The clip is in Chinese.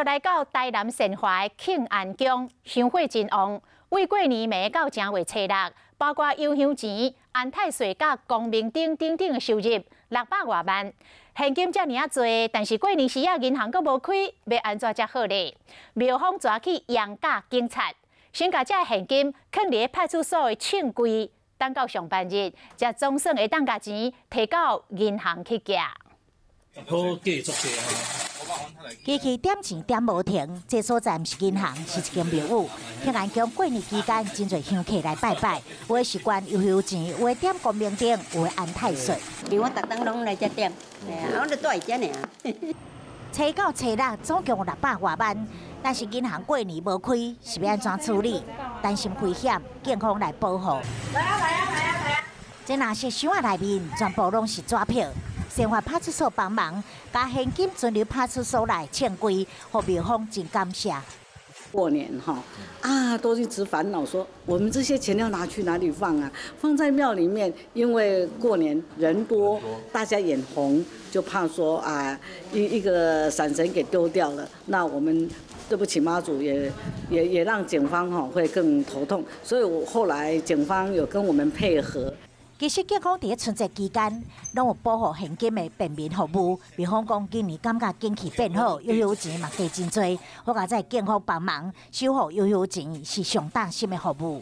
要来到台南善华庆安宫，香火真旺。为过年暝到正月初六，包括油香钱、安太岁、甲光明灯等等的收入600多万。现金遮尔啊多，但是过年时啊，银行阁无开，要安怎才好呢？庙方抓去央价警察，先把这现金放伫派出所的券柜，等到上班日，才总算会当把钱摕到银行去寄。好计作些啊！机器点钱点无停，这所在毋是银行，是一间庙宇。庆安宫过年期间，真侪香客来拜拜，有的是关油香钱，有的点光明灯，有的安太岁。因为我逐当拢来这点，我就住在这尔。初九初六总共600多万，但是银行过年无开，是要安怎处理？担心危险，警方来保护。来！这若是箱仔内面全部拢是纸票。善华派出所帮忙，把现金存入派出所内券柜，和庙方真感谢。过年都一直烦恼说，我们这些钱要拿去哪里放啊？放在庙里面，因为过年人多，大家眼红，就怕说一个闪神给丢掉了。那我们对不起妈祖，也让警方会更头痛。所以我后来警方有跟我们配合。其实警方伫春节期间，拢有保护现金的便民服务。比方讲，今年感觉景气变好，油香钱嘛加真多，我甲在警方帮忙守护油香钱是上大心的服务。